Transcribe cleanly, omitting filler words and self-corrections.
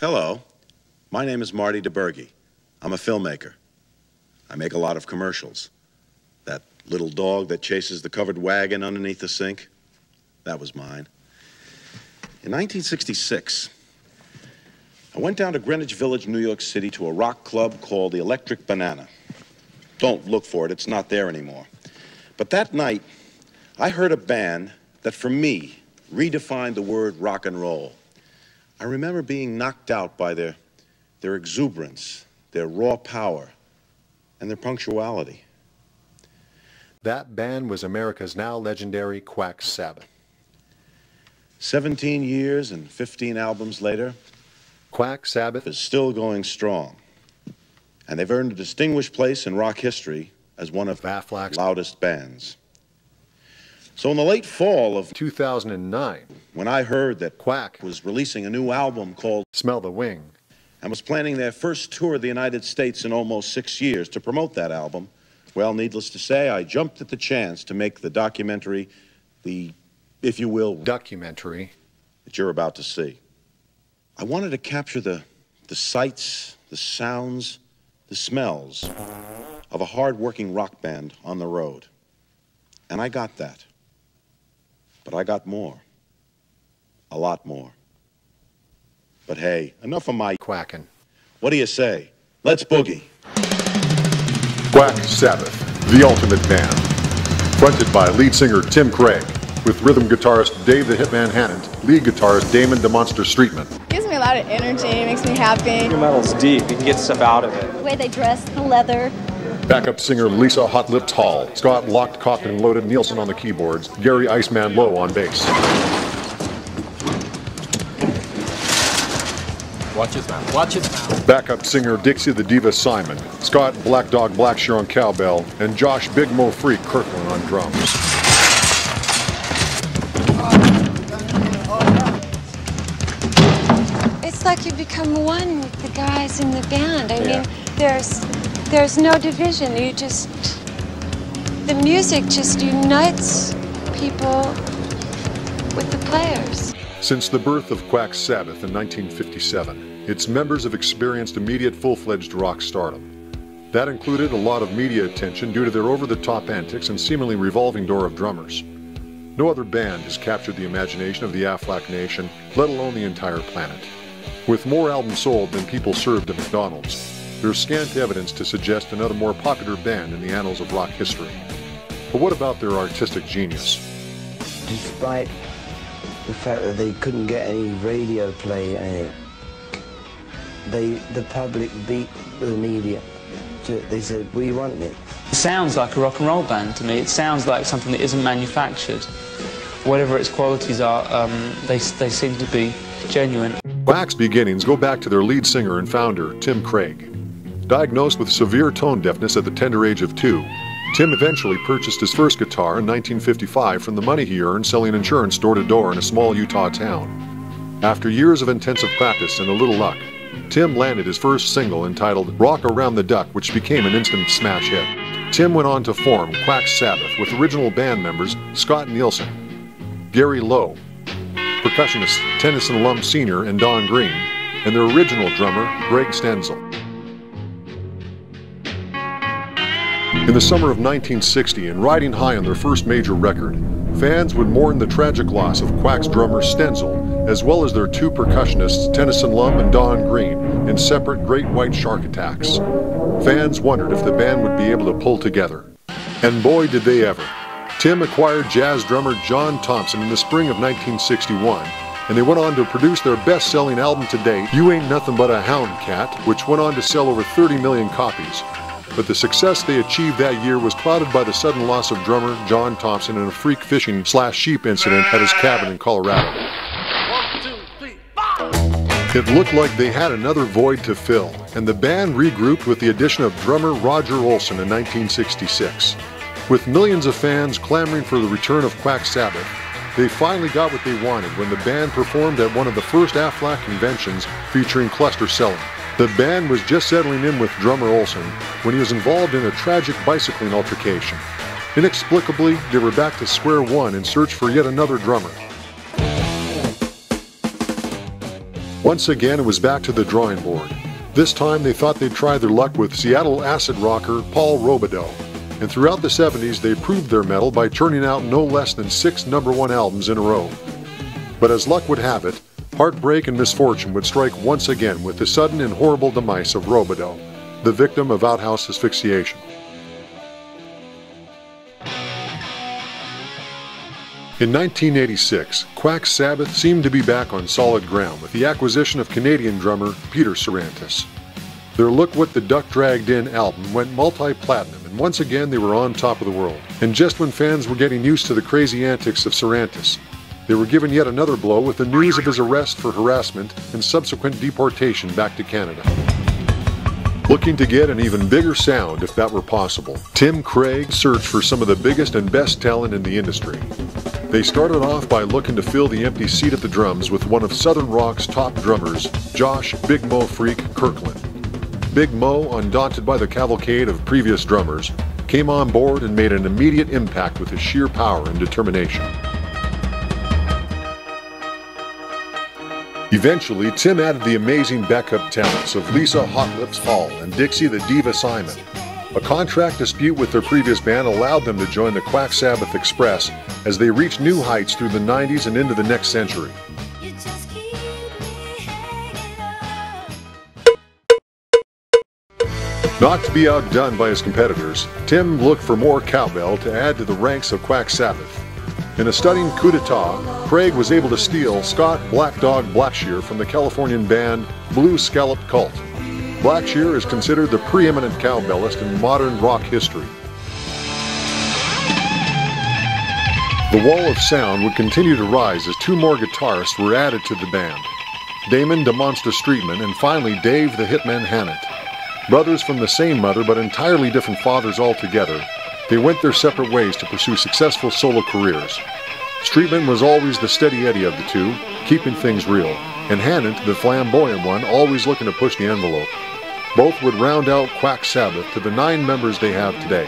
Hello, my name is Marty DeBerge. I'm a filmmaker. I make a lot of commercials. That little dog that chases the covered wagon underneath the sink, that was mine. In 1966, I went down to Greenwich Village, New York City to a rock club called the Electric Banana. Don't look for it, it's not there anymore. But that night, I heard a band that, for me, redefined the word rock and roll. I remember being knocked out by their exuberance, their raw power, and their punctuality. That band was America's now legendary Quack Sabbath. 17 years and 15 albums later, Quack Sabbath is still going strong. And they've earned a distinguished place in rock history as one of Aflac's loudest bands. So in the late fall of 2009, when I heard that Quack was releasing a new album called Smell the Wing and was planning their first tour of the United States in almost 6 years to promote that album, well, needless to say, I jumped at the chance to make the documentary, the, if you will, documentary that you're about to see. I wanted to capture the sights, the sounds, the smells of a hard-working rock band on the road. And I got that. But I got more. A lot more. But hey, enough of my quacking. What do you say? Let's boogie. Quack Sabbath, the ultimate band. Fronted by lead singer Tim Craig, with rhythm guitarist Dave the Hitman Hannant, lead guitarist Damon the Monster Streetman. Gives me a lot of energy, makes me happy. Your metal's deep, you can get stuff out of it. The way they dress, the leather. Backup singer Lisa Hot Lips Hall, Scott Locked, Cocked, and Loaded Nielsen on the keyboards, Gary Iceman Lowe on bass. Watch his mouth, watch his mouth. Backup singer Dixie the Diva Simon, Scott Black Dog Blackshear on cowbell, and Josh Big Mo Freak Kirkland on drums. It's like you become one with the guys in the band. I mean, there's no division. You just, the music just unites people with the players. Since the birth of Quack Sabbath in 1957, its members have experienced immediate full-fledged rock stardom. That included a lot of media attention due to their over-the-top antics and seemingly revolving door of drummers. No other band has captured the imagination of the Aflac Nation, let alone the entire planet. With more albums sold than people served at McDonald's, there's scant evidence to suggest another more popular band in the annals of rock history. But what about their artistic genius? Despite the fact that they couldn't get any radio play, the public beat the media. They said, we want it. It sounds like a rock and roll band to me. It sounds like something that isn't manufactured. Whatever its qualities are, they seem to be genuine. Quack's beginnings go back to their lead singer and founder, Tim Craig. Diagnosed with severe tone deafness at the tender age of 2, Tim eventually purchased his first guitar in 1955 from the money he earned selling insurance door-to-door in a small Utah town. After years of intensive practice and a little luck, Tim landed his first single entitled Rock Around the Duck, which became an instant smash hit. Tim went on to form Quack Sabbath with original band members Scott Nielsen, Gary Lowe, percussionist Tennyson Lum Sr. and Don Green, and their original drummer Greg Stenzel. In the summer of 1960, and riding high on their first major record, fans would mourn the tragic loss of Quack's drummer Stenzel, as well as their 2 percussionists Tennyson Lum and Don Green, in separate great white shark attacks. Fans wondered if the band would be able to pull together. And boy did they ever. Tim acquired jazz drummer John Thompson in the spring of 1961, and they went on to produce their best-selling album to date, You Ain't Nothing But a Hound Cat, which went on to sell over 30 million copies. But the success they achieved that year was clouded by the sudden loss of drummer John Thompson in a freak fishing/sheep incident at his cabin in Colorado. 1, 2, 3, 4. It looked like they had another void to fill, and the band regrouped with the addition of drummer Roger Olson in 1966. With millions of fans clamoring for the return of Quack Sabbath, they finally got what they wanted when the band performed at one of the first Aflac conventions featuring Cluster Selling. The band was just settling in with drummer Olson when he was involved in a tragic bicycling altercation. Inexplicably, they were back to square one in search for yet another drummer. Once again, it was back to the drawing board. This time they thought they'd try their luck with Seattle acid rocker Paul Robideau. And throughout the 70s, they proved their mettle by churning out no less than 6 #1 albums in a row. But as luck would have it, heartbreak and misfortune would strike once again with the sudden and horrible demise of Robideau, the victim of outhouse asphyxiation. In 1986, Quack's Sabbath seemed to be back on solid ground with the acquisition of Canadian drummer Peter Sarantis. Their Look What the Duck Dragged In album went multi-platinum, and once again they were on top of the world. And just when fans were getting used to the crazy antics of Sarantis, they were given yet another blow with the news of his arrest for harassment and subsequent deportation back to Canada. Looking to get an even bigger sound if that were possible, Tim Craig searched for some of the biggest and best talent in the industry. They started off by looking to fill the empty seat at the drums with one of Southern Rock's top drummers, Josh Big Mo Freak Kirkland. Big Mo, undaunted by the cavalcade of previous drummers, came on board and made an immediate impact with his sheer power and determination. Eventually, Tim added the amazing backup talents of Lisa Hot Lips Hall and Dixie the Diva Simon. A contract dispute with their previous band allowed them to join the Quack Sabbath Express as they reached new heights through the 90s and into the next century. Not to be outdone by his competitors, Tim looked for more cowbell to add to the ranks of Quack Sabbath. In a stunning coup d'etat, Craig was able to steal Scott Black Dog Blackshear from the Californian band Blue Scalloped Cult. Blackshear is considered the preeminent cowbellist in modern rock history. The wall of sound would continue to rise as 2 more guitarists were added to the band, Damon DeMonsta Streetman and finally Dave the Hitman Hannett. Brothers from the same mother but entirely different fathers altogether, they went their separate ways to pursue successful solo careers. Streetman was always the steady Eddie of the two, keeping things real, and Hannett, the flamboyant one, always looking to push the envelope. Both would round out Quack Sabbath to the 9 members they have today.